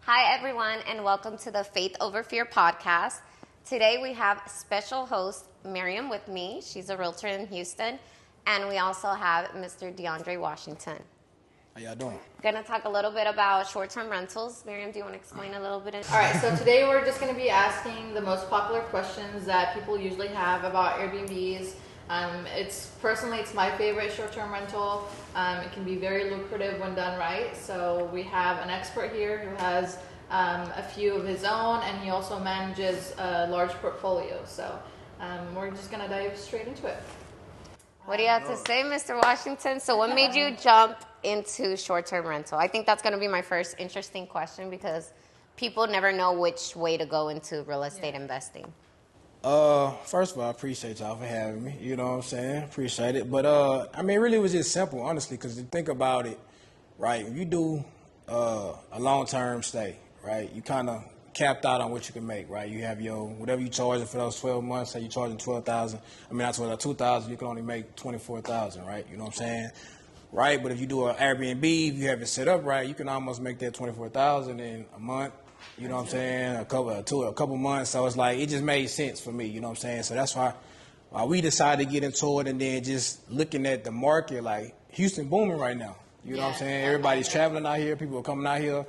Hi, everyone, and welcome to the Faith Over Fear podcast. Today we have special host Mariam with me. She's a realtor in Houston. And we also have Mr. DeAndre Washington. How y'all doing? Going to talk a little bit about short-term rentals. Mariam, do you want to explain a little bit? All right, so today we're just going to be asking the most popular questions that people usually have about Airbnbs. It's my favorite short-term rental. It can be very lucrative when done right. So we have an expert here who has a few of his own, and he also manages a large portfolio. So we're just going to dive straight into it. What do you have to say, Mr. Washington? So what made you jump into short-term rental? I think that's going to be my first interesting question because people never know which way to go into real estate investing. First of all, I appreciate y'all for having me. You know what I'm saying? Appreciate it. But, really it was just simple, honestly, because you think about it, right? If you do a long-term stay, right, you kind of capped out on what you can make, right? You have your, whatever you charging for those 12 months, say you're charging $2,000, you can only make $24,000, right? You know what I'm saying? Right? But if you do an Airbnb, if you have it set up right, you can almost make that $24,000 in a month. You know what I'm saying? A couple months. So it's like, it just made sense for me. You know what I'm saying? So that's why we decided to get into it, and then just looking at the market, like Houston booming right now. You know what I'm saying? Everybody's traveling out here. People are coming out here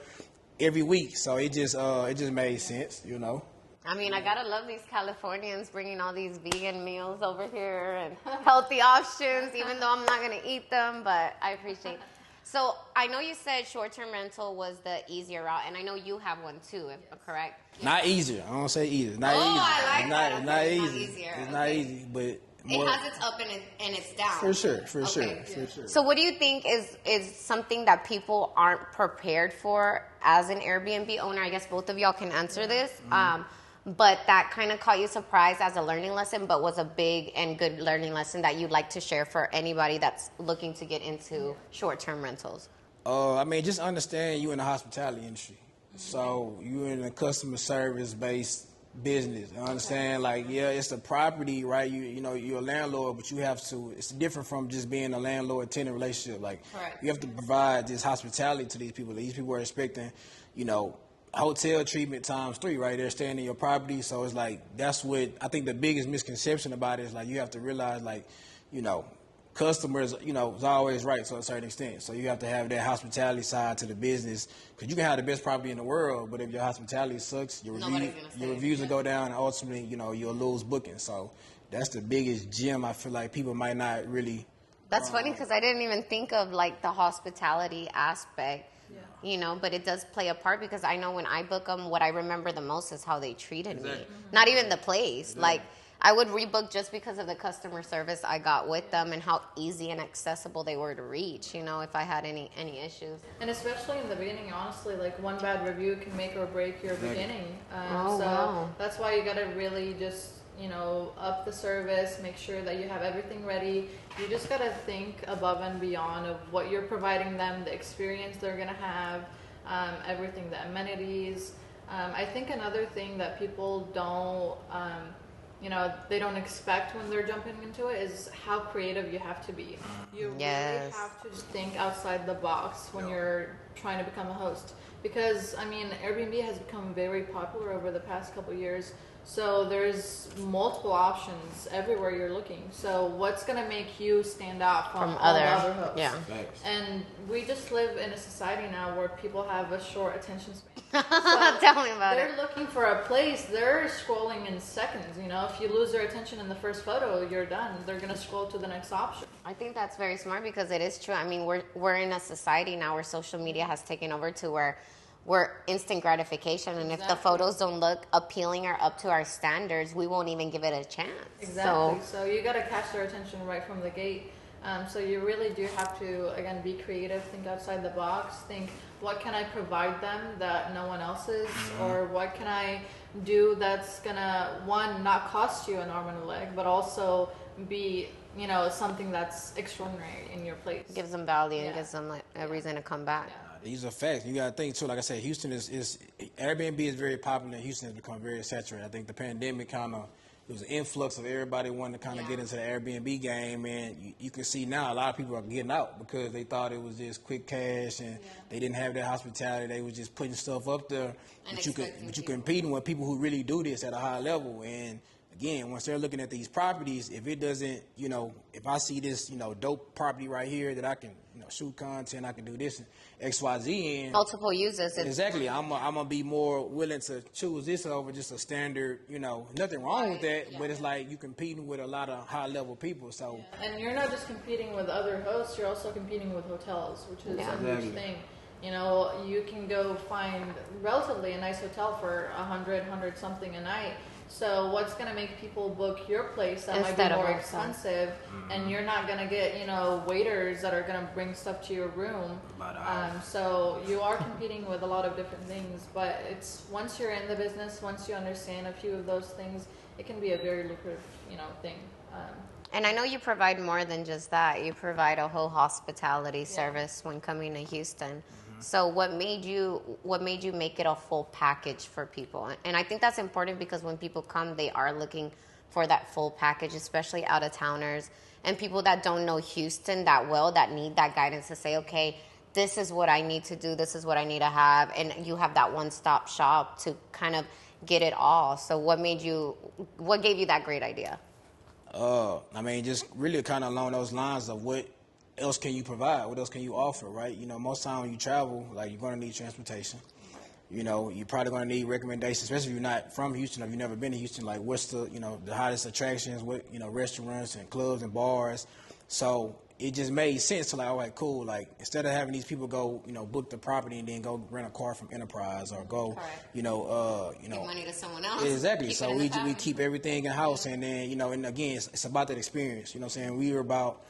every week. So it just made sense, you know. I mean, I gotta love these Californians bringing all these vegan meals over here and healthy options, even though I'm not gonna eat them, but I appreciate it. So I know you said short-term rental was the easier route, and I know you have one too, if correct? Not easier. I don't say easier. Not easy. I like that. It's not easy. It's not easy, but more, it has its up and its down. For sure. So what do you think is something that people aren't prepared for as an Airbnb owner? I guess both of y'all can answer this. But that kind of caught you surprised as a learning lesson, but was a big and good learning lesson that you'd like to share for anybody that's looking to get into short-term rentals? Just understand you in the hospitality industry. So you're in a customer service-based business. You understand? It's a property, right? You know, you're a landlord, but you have to, it's different from just being a landlord-tenant relationship. You have to provide this hospitality to these people. These people are expecting, hotel treatment times 3, right? They're staying in your property. So it's like, that's what I think the biggest misconception about it is, you have to realize, customers, is always right to a certain extent. So you have to have that hospitality side to the business, because you can have the best property in the world, but if your hospitality sucks, your reviews will go down, and ultimately, you'll lose bookings. So that's the biggest gem I feel like people might not really. That's funny, because I didn't even think of the hospitality aspect. But it does play a part, because I know when I book them, what I remember the most is how they treated me. Not even the place. I would rebook just because of the customer service I got with them and how easy and accessible they were to reach, if I had any issues. And especially in the beginning, honestly, one bad review can make or break your beginning. That's why you got to really just, up the service, make sure that you have everything ready. You just got to think above and beyond of what you're providing them, the experience they're going to have, everything, the amenities. I think another thing that people don't, they don't expect when they're jumping into it is how creative you have to be. You really have to think outside the box when you're trying to become a host. Because, Airbnb has become very popular over the past couple of years. So there's multiple options everywhere you're looking. So what's going to make you stand out from all the other hosts? Yeah. And we just live in a society now where people have a short attention span. So tell me about it. They're looking for a place. They're scrolling in seconds. If you lose their attention in the first photo, you're done. They're going to scroll to the next option. I think that's very smart, because it is true. We're in a society now where social media has taken over to where we're instant gratification, and if the photos don't look appealing or up to our standards, we won't even give it a chance. Exactly. So you got to catch their attention right from the gate. So you really do have to, again, be creative, think outside the box, think, what can I provide them that no one else is, or what can I do that's going to, one, not cost you an arm and a leg, but also be, something that's extraordinary in your place. Gives them value and gives them a reason to come back. Yeah. These are facts. You got to think, too, like I said, Houston is Airbnb is very popular. Houston has become very saturated. I think the pandemic kind of was an influx of everybody wanting to kind of get into the Airbnb game, and you can see now a lot of people are getting out because they thought it was just quick cash and they didn't have that hospitality. They was just putting stuff up there, but you competing with people who really do this at a high level. And again, once they're looking at these properties, if it doesn't, if I see this, dope property right here that I can, shoot content, I can do this, X, Y, Z, and multiple users. Exactly. I'm gonna be more willing to choose this over just a standard. Nothing wrong with that, but it's like you competing with a lot of high level people. So, and you're not just competing with other hosts; you're also competing with hotels, which is a huge thing. You can go find relatively a nice hotel for $100 something a night. So what's going to make people book your place that might be more expensive, and you're not going to get, waiters that are going to bring stuff to your room. So you are competing with a lot of different things, but it's once you're in the business, once you understand a few of those things, it can be a very lucrative, thing. And I know you provide more than just that. You provide a whole hospitality service when coming to Houston. So what made you make it a full package for people? And I think that's important because when people come, they are looking for that full package, especially out of towners and people that don't know Houston that well, that need that guidance to say, okay, this is what I need to do, this is what I need to have, and you have that one-stop shop to kind of get it all. So what gave you that great idea? Just really kind of along those lines of what else can you provide? What else can you offer, right? Most time when you travel, like, you're going to need transportation. You're probably going to need recommendations, especially if you're not from Houston or you've never been to Houston. Like, what's the, the hottest attractions, what, restaurants and clubs and bars. So it just made sense to like, all right, cool. Like, instead of having these people go, book the property and then go rent a car from Enterprise or go, give money to someone else. Exactly. So we keep everything in house, and then, and again, it's about that experience. You know what I'm saying? We are about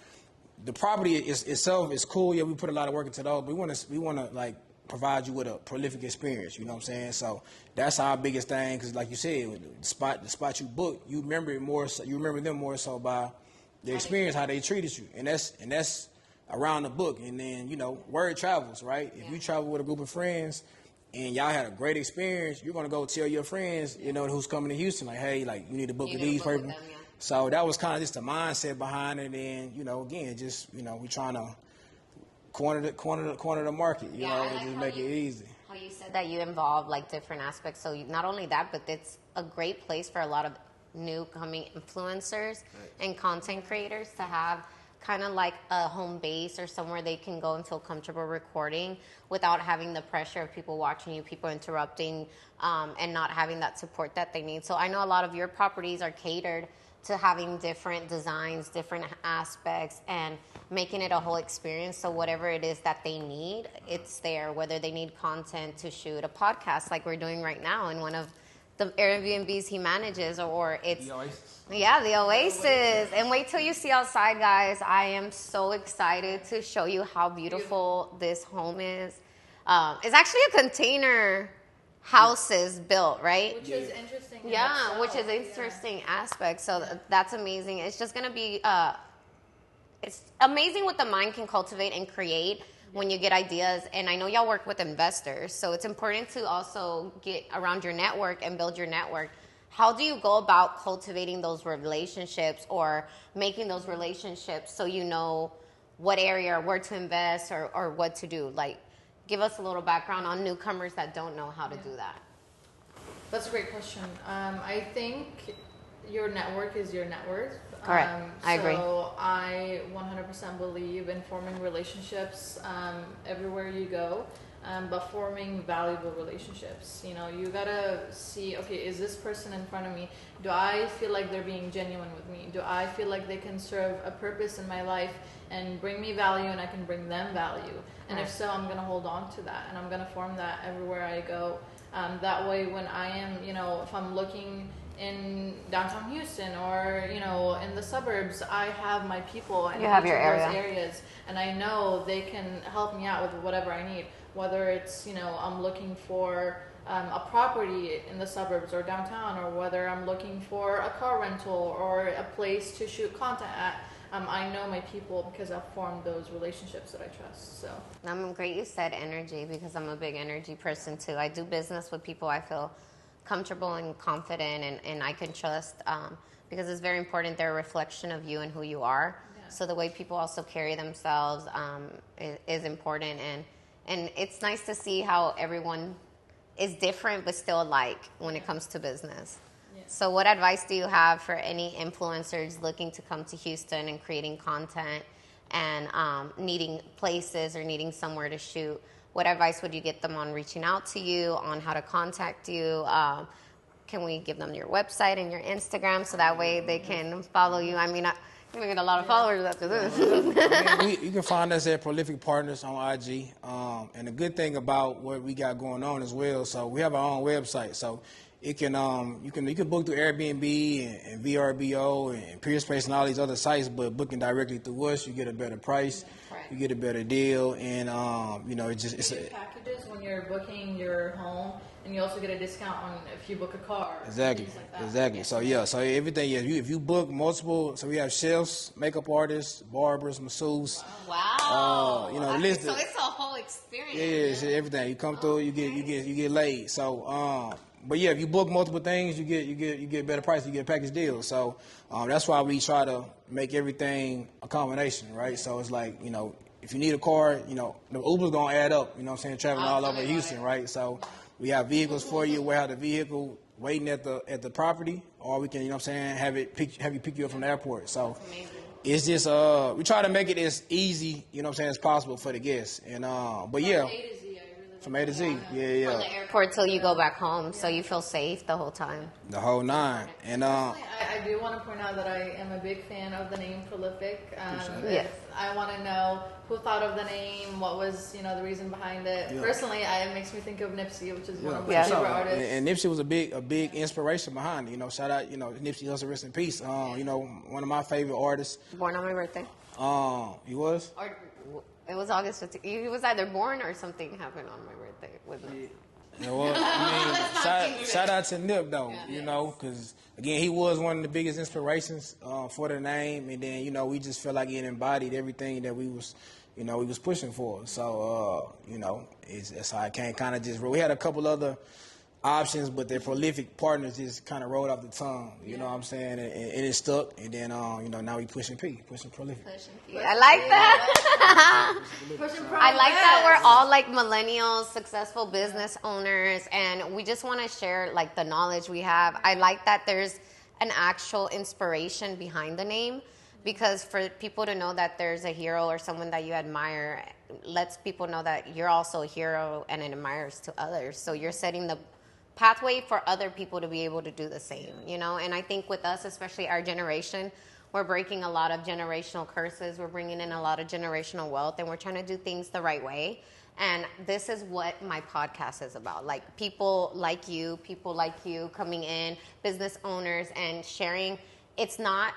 the property itself is cool. Yeah, we put a lot of work into those, but we want to like provide you with a prolific experience. You know what I'm saying? So that's our biggest thing, because like you said, the spot you book, you remember it more. So, you remember them more so by the experience, how they treated you, and that's around the book. And then word travels, right? If you travel with a group of friends and y'all had a great experience, you're gonna go tell your friends, who's coming to Houston, like, hey, like, you need to book with these people. So that was kind of just the mindset behind it, and again, just we trying to corner the market, and just make it easy. How you said that you involve like different aspects. So not only that, but it's a great place for a lot of new coming influencers and content creators to have kind of like a home base or somewhere they can go and feel comfortable recording without having the pressure of people watching you, people interrupting, and not having that support that they need. So I know a lot of your properties are catered to having different designs, different aspects, and making it a whole experience. So whatever it is that they need, it's there. Whether they need content to shoot a podcast like we're doing right now in one of the Airbnbs he manages, or it's the Oasis. Yeah, the Oasis. And wait till you see outside, guys. I am so excited to show you how beautiful this home is. It's actually a container houses built, right? Which is interesting. Yeah, which is an interesting aspect. So that's amazing. It's just going to be, it's amazing what the mind can cultivate and create when you get ideas. And I know y'all work with investors, so it's important to also get around your network and build your network. How do you go about cultivating those relationships or making those relationships so you know what area or where to invest or what to do? Like, give us a little background on newcomers that don't know how to do that. That's a great question. I think your network is your net worth. Correct. I agree. So I 100% believe in forming relationships everywhere you go, but forming valuable relationships. You gotta see, okay, is this person in front of me? Do I feel like they're being genuine with me? Do I feel like they can serve a purpose in my life and bring me value, and I can bring them value? And if so, I'm going to hold on to that, and I'm going to form that everywhere I go. That way, when I am, if I'm looking in downtown Houston or, in the suburbs, I have my people in you have your area. Those areas, and I know they can help me out with whatever I need, whether it's, I'm looking for a property in the suburbs or downtown, or whether I'm looking for a car rental or a place to shoot content at. I know my people because I've formed those relationships that I trust. So I'm great you said energy, because I'm a big energy person too. I do business with people I feel comfortable and confident and I can trust, because it's very important. They're a reflection of you and who you are. Yeah. So the way people also carry themselves is important. And it's nice to see how everyone is different but still alike when it comes to business. Yeah. So what advice do you have for any influencers looking to come to Houston and creating content and needing places or needing somewhere to shoot? What advice would you get them on reaching out to you, on how to contact you? Can we give them your website and your Instagram so that way they can follow you? I mean, you're going to get a lot of followers after this. You can find us at Prolific Partners on IG. And the good thing about what we got going on as well, so we have our own website. So it can you can book through Airbnb and VRBO and Peerspace and all these other sites, but booking directly through us, you get a better price, you get a better deal, and it's packages when you're booking your home, and you also get a discount on if you book a car. Exactly, exactly. So everything. If you book multiple, so we have chefs, makeup artists, barbers, masseuse. Wow. List. So it's a whole experience. Yeah, everything. You come through, you get laid. So. But yeah, if you book multiple things, you get better price, you get a package deal. So that's why we try to make everything a combination, right? So it's like, if you need a car, the Uber's gonna add up, traveling all over Houston, right? So we have vehicles for you. We have the vehicle waiting at the property, or we can, have you pick you up from the airport. So it's just we try to make it as easy, as possible for the guests. And but yeah. From A to Z, yeah. From the airport till you go back home, so you feel safe the whole time. The whole nine. And I do want to point out that I am a big fan of the name Prolific. Yes. I want to know who thought of the name, what was the reason behind it. Yeah. Personally, it makes me think of Nipsey, which is one of my favorite artists. And Nipsey was a big inspiration behind it. Shout out, Nipsey Hussle, rest in peace. One of my favorite artists. Born on my birthday. He was. It was August 15th. He was either born or something happened on my birthday with me. Yeah, well, shout out to Nip though, because again he was one of the biggest inspirations for the name, and then we just felt like it embodied everything that we was pushing for. So that's how I can kind of just. We had a couple other options, but their Prolific Partners just kind of rolled off the tongue. You know what I'm saying? And it stuck. And then, now we pushing Prolific. I like that. I like that we're all like millennials, successful business owners, and we just want to share like the knowledge we have. I like that there's an actual inspiration behind the name, because for people to know that there's a hero or someone that you admire lets people know that you're also a hero and an admirer to others. So you're setting the pathway for other people to be able to do the same, And I think with us, especially our generation, we're breaking a lot of generational curses. We're bringing in a lot of generational wealth, and we're trying to do things the right way. And this is what my podcast is about. Like people like you coming in, business owners, and sharing. It's not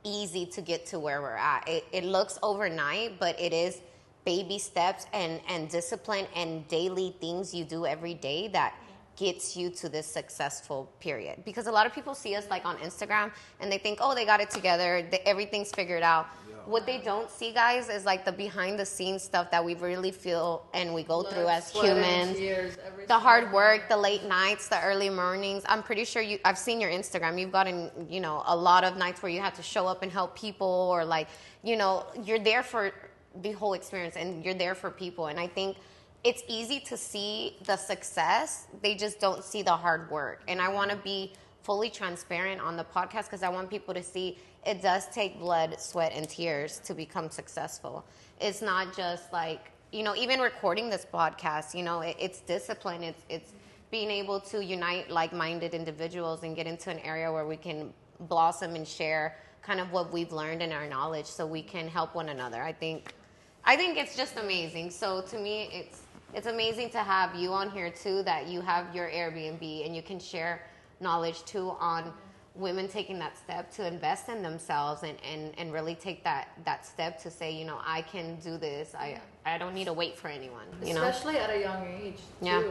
easy to get to where we're at. It looks overnight, but it is baby steps and discipline and daily things you do every day that gets you to this successful period. Because a lot of people see us like on Instagram and they think, they got it together, everything's figured out. Yeah. What they don't see, guys, is like the behind the scenes stuff that we really feel and we go through as humans. The hard work, the late nights, the early mornings. I'm pretty sure I've seen your Instagram. You've gotten, a lot of nights where you have to show up and help people, or like, you're there for the whole experience and you're there for people. And I think it's easy to see the success. They just don't see the hard work. And I want to be fully transparent on the podcast because I want people to see it does take blood, sweat, and tears to become successful. It's not just like, even recording this podcast, it's discipline. It's being able to unite like-minded individuals and get into an area where we can blossom and share kind of what we've learned and our knowledge so we can help one another. I think it's just amazing. So to me, it's amazing to have you on here too, that you have your Airbnb and you can share knowledge too on women taking that step to invest in themselves and really take that step to say, I can do this. I don't need to wait for anyone. Especially at a young age too. Yeah.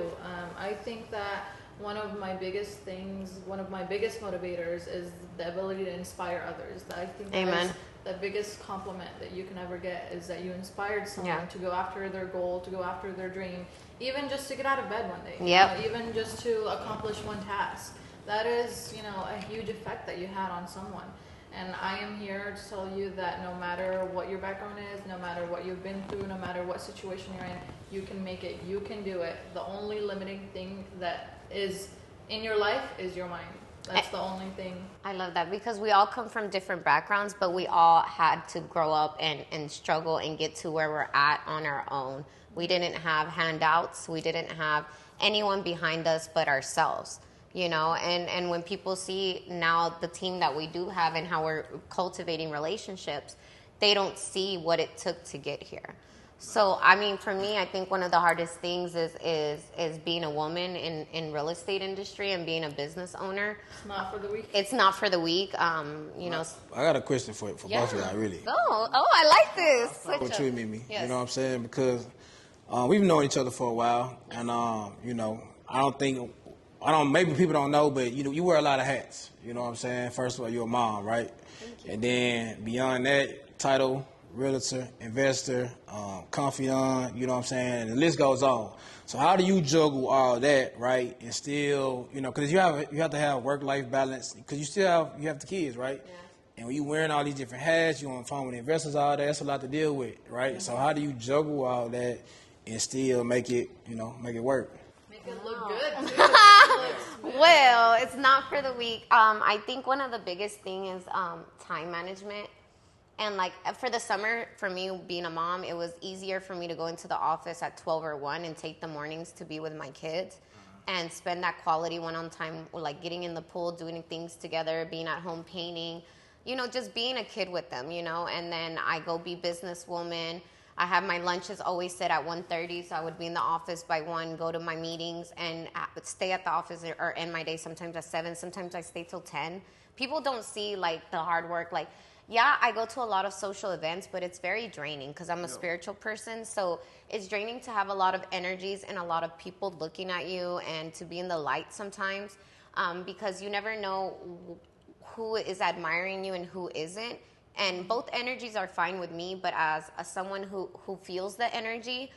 I think that one of my biggest motivators is the ability to inspire others. I think that is the biggest compliment that you can ever get, is that you inspired someone to go after their goal, to go after their dream, even just to get out of bed one day, even just to accomplish one task. That is, a huge effect that you had on someone. And I am here to tell you that no matter what your background is, no matter what you've been through, no matter what situation you're in, you can make it. You can do it. The only limiting thing that is in your life is your mind. That's the only thing. I love that, because we all come from different backgrounds, but we all had to grow up and struggle and get to where we're at on our own. We didn't have handouts. We didn't have anyone behind us but ourselves. And when people see now the team that we do have and how we're cultivating relationships, they don't see what it took to get here. So, I mean, for me, I think one of the hardest things is being a woman in real estate industry and being a business owner. It's not for the weak. It's not for the weak. I got a question for both of y'all, really. Oh, I like this. What you and Mimi, you know what I'm saying? Because we've known each other for a while, and maybe people don't know, but you wear a lot of hats. You know what I'm saying? First of all, you're a mom, right? And then beyond that, title, realtor, investor, confidant, you know what I'm saying? And the list goes on. So how do you juggle all that, right? And still, because you have to have work-life balance, because you have the kids, right? Yeah. And when you wearing all these different hats, you on the phone with investors, all that, that's a lot to deal with, right? Mm-hmm. So how do you juggle all that and still make it work? It look good too. Well, it's not for the weak. I think one of the biggest things is time management. And like for the summer, for me being a mom, it was easier for me to go into the office at 12 or 1 and take the mornings to be with my kids and spend that quality one-on time, like getting in the pool, doing things together, being at home painting, just being a kid with them, and then I go be businesswoman. I have my lunches always set at 1:30, so I would be in the office by 1, go to my meetings, and stay at the office or end my day sometimes at 7. Sometimes I stay till 10. People don't see, like, the hard work. Like, yeah, I go to a lot of social events, but it's very draining because I'm a spiritual person. So it's draining to have a lot of energies and a lot of people looking at you and to be in the light sometimes because you never know who is admiring you and who isn't. And both energies are fine with me, but as someone who feels the energy,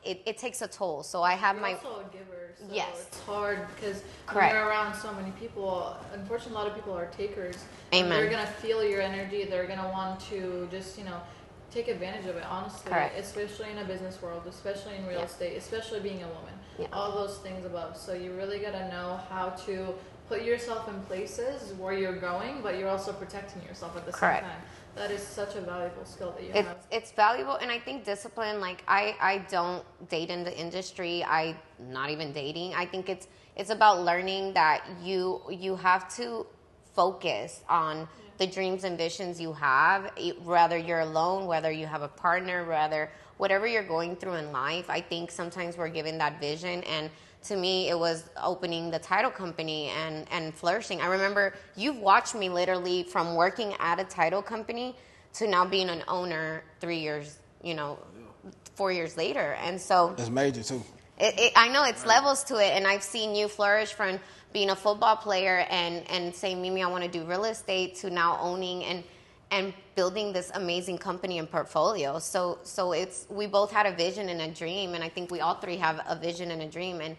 it takes a toll. So I have You're also a giver, so yes, it's hard because when you're around so many people, unfortunately a lot of people are takers. Amen. They're going to feel your energy. They're going to want to just, take advantage of it, honestly. Correct. Especially in a business world, especially in real estate, especially being a woman. All those things above. So you really got to know how to put yourself in places where you're going, but you're also protecting yourself at the same time. That is such a valuable skill that you have. It's valuable, and I think discipline, like I don't date in the industry. I not even dating. I think it's about learning that you have to focus on the dreams and visions you have, whether you're alone, whether you have a partner, whatever you're going through in life. I think sometimes we're given that vision, and to me, it was opening the title company and flourishing. I remember you've watched me literally from working at a title company to now being an owner 3 years, 4 years later. And so it's major too. I know it's levels to it. And I've seen you flourish from being a football player and saying, Mimi, I want to do real estate, to now owning and building this amazing company and portfolio. So we both had a vision and a dream. And I think we all three have a vision and a dream. And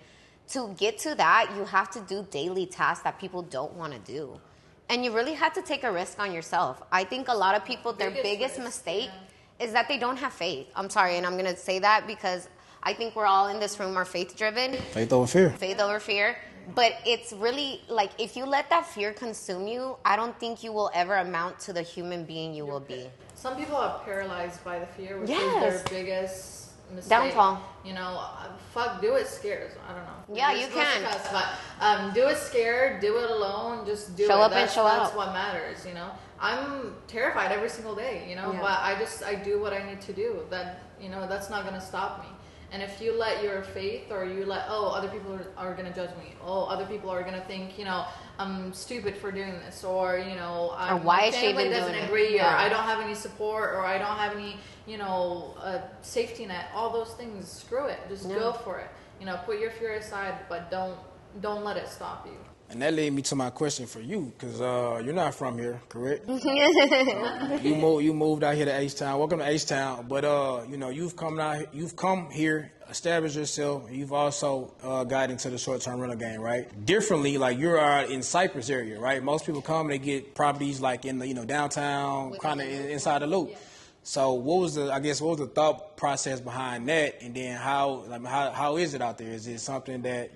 to get to that, you have to do daily tasks that people don't want to do. And you really have to take a risk on yourself. I think a lot of people, their biggest mistake is that they don't have faith. I'm sorry, and I'm going to say that because I think we're all in this room are faith-driven. Faith over fear. Faith over fear. But it's really, like, if you let that fear consume you, I don't think you will ever amount to the human being you will be. Some people are paralyzed by the fear, which is their biggest mistake. Downfall. Do it scared. I don't know. Yeah, you can. But do it scared. Do it alone. Just do it. Show up and show out. That's what matters. I'm terrified every single day. But I do what I need to do. That's not gonna stop me. And if you let your faith, or you let, other people are going to judge me. Other people are going to think, I'm stupid for doing this. Or, why is she even doing it? My family doesn't agree, or I don't have any support, or I don't have any, safety net. All those things, screw it. Just go for it. Put your fear aside, but don't don't let it stop you. And that led me to my question for you, because you're not from here, correct? You moved out here to H-Town. Welcome to H-Town. But you've come here, established yourself. You've also got into the short-term rental game, right? Differently, like you're in Cypress area, right? Most people come, they get properties like in the downtown, kind of inside the loop. Yeah. So what was the thought process behind that? And then how is it out there? Is it something that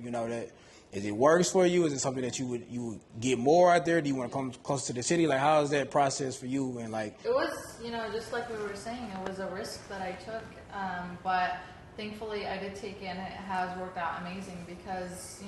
is it works for you? Is it something that you would get more out there? Do you want to come closer to the city? Like, how is that process for you? And like, it was, just like we were saying, it was a risk that I took, but thankfully I did take it, and it has worked out amazing because,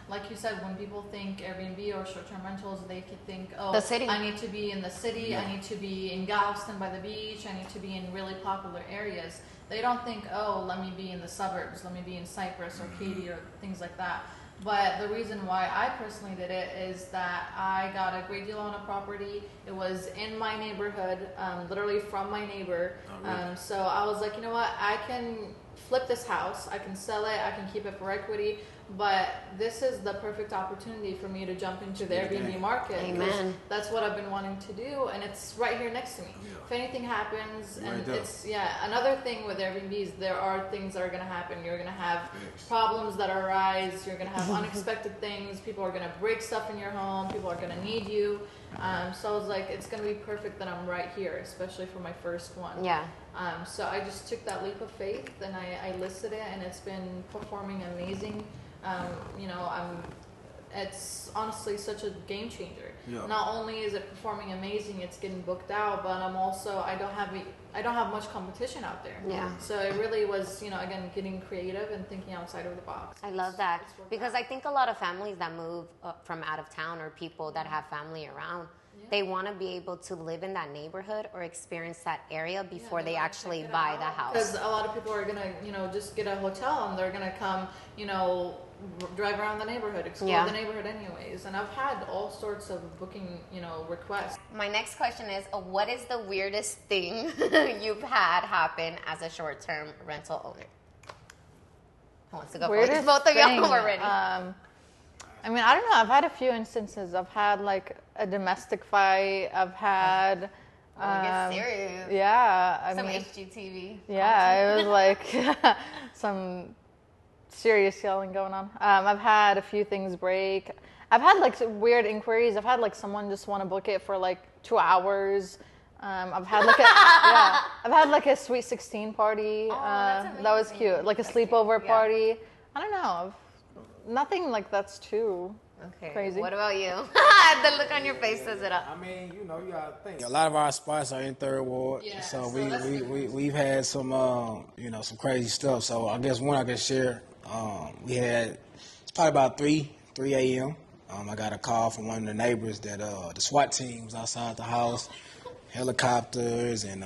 like you said, when people think Airbnb or short-term rentals, they could think, oh, the city. I need to be in the city, yeah. I need to be in Galveston by the beach, I need to be in really popular areas. They don't think, oh, let me be in the suburbs, let me be in Cypress or Katy or things like that. But the reason why I personally did it is that I got a great deal on a property. It was in my neighborhood, literally from my neighbor. So I was like, you know what? I can flip this house. I can sell it. I can keep it for equity. But this is the perfect opportunity for me to jump into the Airbnb market. Amen. That's what I've been wanting to do, and it's right here next to me. Yeah. If anything happens, and it's another thing with Airbnbs, there are things that are going to happen. You're going to have problems that arise. You're going to have unexpected things. People are going to break stuff in your home. People are going to need you. So I was like, it's going to be perfect that I'm right here, especially for my first one. Yeah. So I just took that leap of faith, and I listed it, and it's been performing amazing. It's honestly such a game changer. Yeah. Not only is it performing amazing, it's getting booked out, but I don't have much competition out there. Yeah. So it really was, again, getting creative and thinking outside of the box. I love that because I think a lot of families that move from out of town or people that have family around, they want to be able to live in that neighborhood or experience that area before they actually buy the house. Because a lot of people are going to, just get a hotel and they're going to come, drive around the neighborhood, explore the neighborhood anyways. And I've had all sorts of booking, requests. My next question is, what is the weirdest thing you've had happen as a short-term rental owner? Who wants to go first? Both of y'all are ready. I don't know. I've had a few instances. I've had like a domestic fight. I've had. Get serious. Yeah. Some HGTV. Yeah, it was like some serious yelling going on. I've had a few things break. I've had like weird inquiries. I've had like someone just want to book it for like 2 hours. I've had like I've had like a sweet 16 party. That was cute. Like a sleepover party. I don't know. Nothing like that's too crazy. What about you? The look on your face says it up. I mean, you gotta think. A lot of our spots are in Third Ward, so we've had some some crazy stuff. So I guess one I can share. We had it's probably about 3 a.m. I got a call from one of the neighbors that the SWAT team was outside the house, helicopters and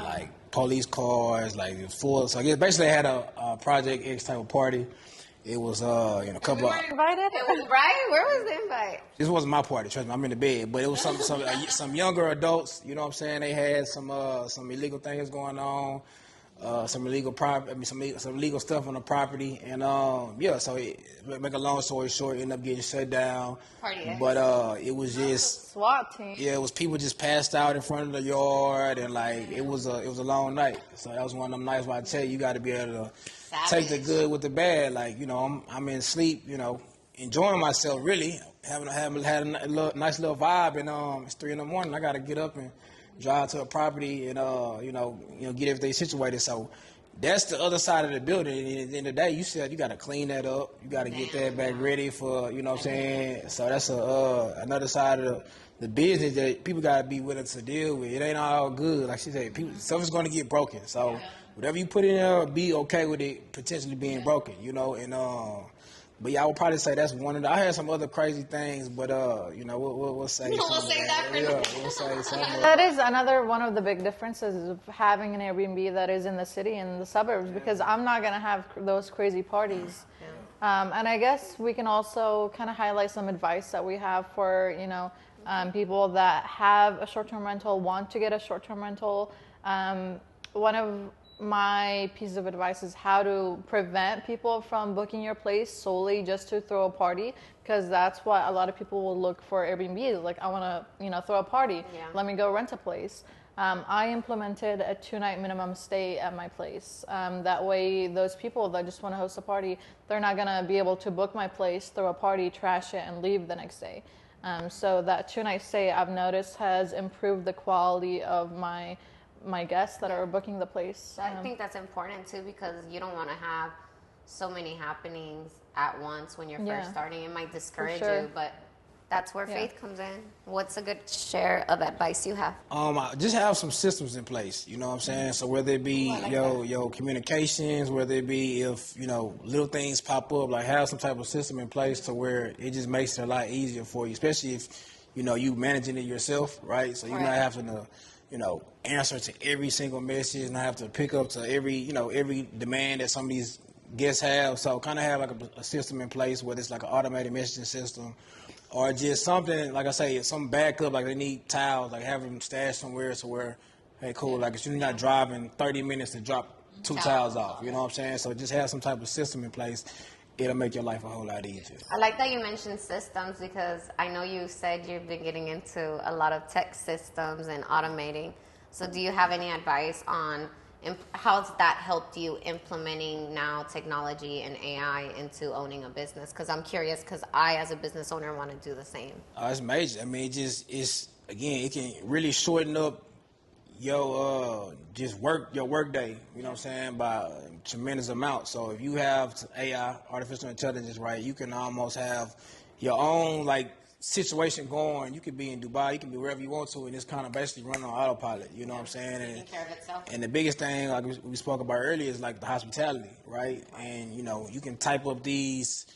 like police cars, like full. So I guess basically they had a Project X type of party. It was a couple of invited. It was right. Where was the invite? This wasn't my party. Trust me, I'm in the bed. But it was some younger adults. You know what I'm saying? They had some illegal things going on. Some illegal some illegal stuff on the property, and so make a long story short, ended up getting shut down. Party. But it was just SWAT team. Yeah, it was people just passed out in front of the yard, and like it was a long night. So that was one of them nights where I tell you got to be able to take the good with the bad. Like I'm in sleep, enjoying myself really, having had a nice little vibe, and it's 3 a.m. I got to get up and drive to a property and get everything situated. So that's the other side of the building. And at the end of the day, you said you got to clean that up. You got to get that back ready for what I'm saying. So that's another side of the business that people got to be willing to deal with. It ain't all good. Like she said, stuff is going to get broken. So whatever you put in there, be okay with it potentially being broken. But yeah, I would probably say that's one of the. I had some other crazy things, but we'll say. We'll say that for now. We'll say something. That is another one of the big differences of having an Airbnb that is in the city and the suburbs, because I'm not gonna have those crazy parties. Yeah. And I guess we can also kind of highlight some advice that we have for people that have a short-term rental, want to get a short-term rental. One of my piece of advice is how to prevent people from booking your place solely just to throw a party, because that's what a lot of people will look for Airbnb. Like, I want to, throw a party. Yeah. Let me go rent a place. I implemented a 2-night minimum stay at my place. That way, those people that just want to host a party, they're not going to be able to book my place, throw a party, trash it, and leave the next day. So that 2-night stay, I've noticed, has improved the quality of my guests that are booking the place. I think that's important too, because you don't want to have so many happenings at once when you're first starting. It might discourage you, but that's where faith comes in. What's a good share of advice you have? Just have some systems in place, you know what I'm saying? So whether it be your communications, whether it be if, little things pop up, like have some type of system in place to where it just makes it a lot easier for you, especially if, you managing it yourself, right? So you're not having to, answer to every single message and have to pick up to every demand that some of these guests have. So kind of have like a system in place, whether it's like an automated messaging system or just something, like I say, some backup, like they need towels, like have them stashed somewhere so where, hey, cool, like if you're not driving 30 minutes to drop 2 towels off, you know what I'm saying? So just have some type of system in place. It'll make your life a whole lot easier. I like that you mentioned systems, because I know you said you've been getting into a lot of tech systems and automating. So do you have any advice on how's that helped you implementing now technology and AI into owning a business? Because I'm curious, because I, as a business owner, want to do the same. It's major. I mean, it can really shorten up your work day, you know what I'm saying, by a tremendous amount. So if you have AI, artificial intelligence, right, you can almost have your own situation going. You could be in Dubai, you can be wherever you want to, and it's kind of basically running on autopilot, you know what I'm saying? Taking care of itself. And the biggest thing, like we spoke about earlier, is like the hospitality, right? And you can type up these,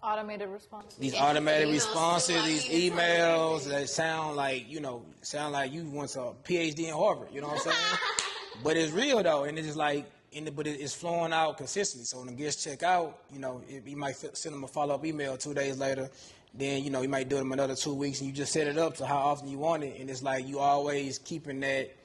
automated responses. These automated responses, these emails that sound like you went to a PhD in Harvard, you know what I'm saying? But it's real though, and it's just but it's flowing out consistently. So when the guests check out, you might send them a follow-up email 2 days later. Then, you might do them another 2 weeks, and you just set it up to how often you want it. And it's like you always keeping that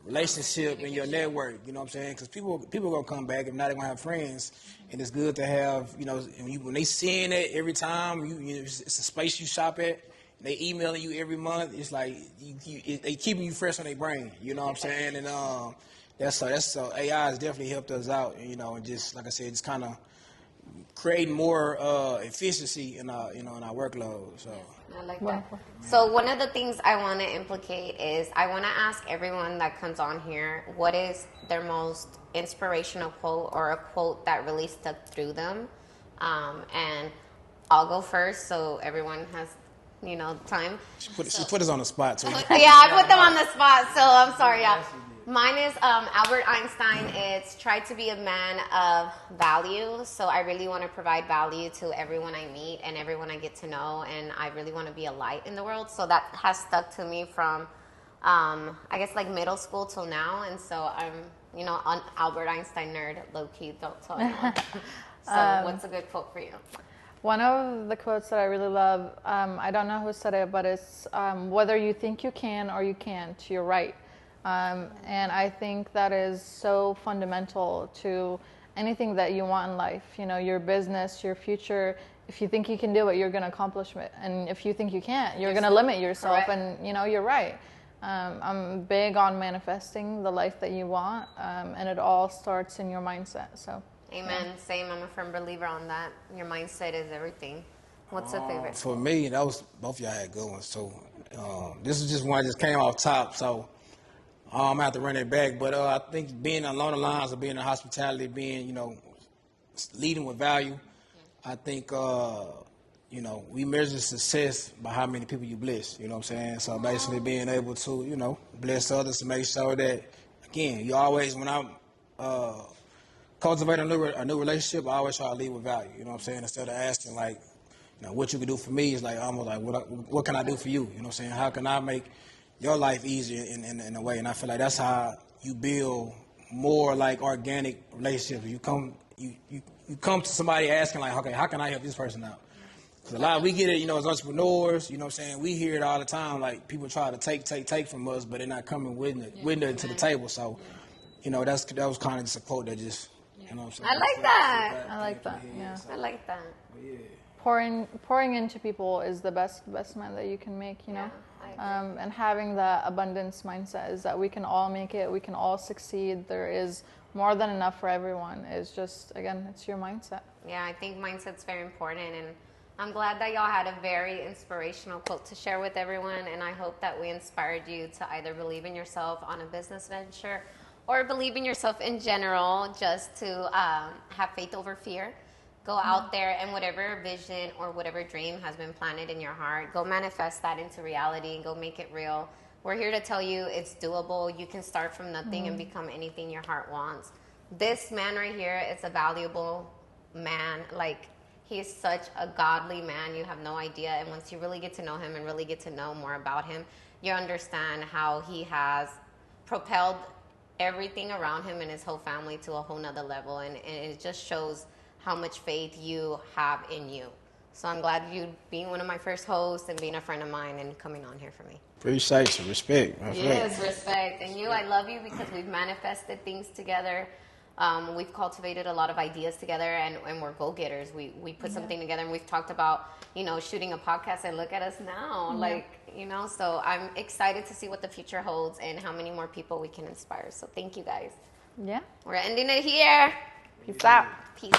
relationship in your network, you know what I'm saying? Because people going to come back. If not, they're going to have friends. And it's good to have, when they seeing it every time, it's a space you shop at, they emailing you every month. It's like they keeping you fresh on their brain, you know what I'm saying? And so AI has definitely helped us out, and just, like I said, just kind of creating more efficiency in our workload. So I like that. So one of the things I want to implicate is I want to ask everyone that comes on here what is their most inspirational quote or a quote that really stuck through them. And I'll go first so everyone has time. She put us on the spot too. Yeah, I put them on the spot, so I'm sorry, y'all. Mine is Albert Einstein. It's try to be a man of value. So I really want to provide value to everyone I meet and everyone I get to know, and I really want to be a light in the world. So that has stuck to me from, I guess, middle school till now. And so I'm, an Albert Einstein nerd, low key. Don't tell anyone. So what's a good quote for you? One of the quotes that I really love, I don't know who said it, but it's whether you think you can or you can't, you're right. And I think that is so fundamental to anything that you want in life, your business, your future. If you think you can do it, you're going to accomplish it. And if you think you can't, you're going to limit yourself. Correct. And, you're right. I'm big on manifesting the life that you want, and it all starts in your mindset. So, amen. Yeah. Same. I'm a firm believer on that. Your mindset is everything. What's a favorite? For me, that was both of y'all had good ones. So this is just one that just came off top. So I'm gonna have to run it back. But I think being along the lines of being in hospitality, being leading with value. I think we measure success by how many people you bless. You know what I'm saying? So basically being able to bless others to make sure that, again, you always, when I'm cultivating a new relationship, I always try to lead with value. You know what I'm saying? Instead of asking what you can do for me, is almost like what can I do for you? You know what I'm saying? How can I make your life easier in a way? And I feel like that's how you build more organic relationships. You come to somebody asking okay, how can I help this person out? Because a lot we get it, as entrepreneurs, you know what I'm saying? We hear it all the time, people try to take from us, but they're not coming with it to the table. So you know, that was kind of just a quote that just, you know what I'm saying? I like that. I like that. Yeah. I like that. Yeah. Pouring into people is the best man that you can make, you know. And having that abundance mindset is that we can all make it, we can all succeed. There is more than enough for everyone. It's just, again, it's your mindset. Yeah, I think mindset's very important, and I'm glad that y'all had a very inspirational quote to share with everyone, and I hope that we inspired you to either believe in yourself on a business venture or believe in yourself in general, just to have faith over fear. Go out there, and whatever vision or whatever dream has been planted in your heart, go manifest that into reality and go make it real. We're here to tell you it's doable. You can start from nothing and become anything your heart wants. This man right here is a valuable man. Like, he is such a godly man. You have no idea. And once you really get to know him and really get to know more about him, you understand how he has propelled everything around him and his whole family to a whole nother level. And it just shows how much faith you have in you. So I'm glad you being one of my first hosts and being a friend of mine and coming on here for me. Appreciate you. Respect. Yes, respect. And you, I love you because we've manifested things together. We've cultivated a lot of ideas together, and we're go-getters. We put something together, and we've talked about, you know, shooting a podcast, and look at us now. Like, you know, so I'm excited to see what the future holds and how many more people we can inspire. So thank you, guys. Yeah. We're ending it here. Peace out. Peace.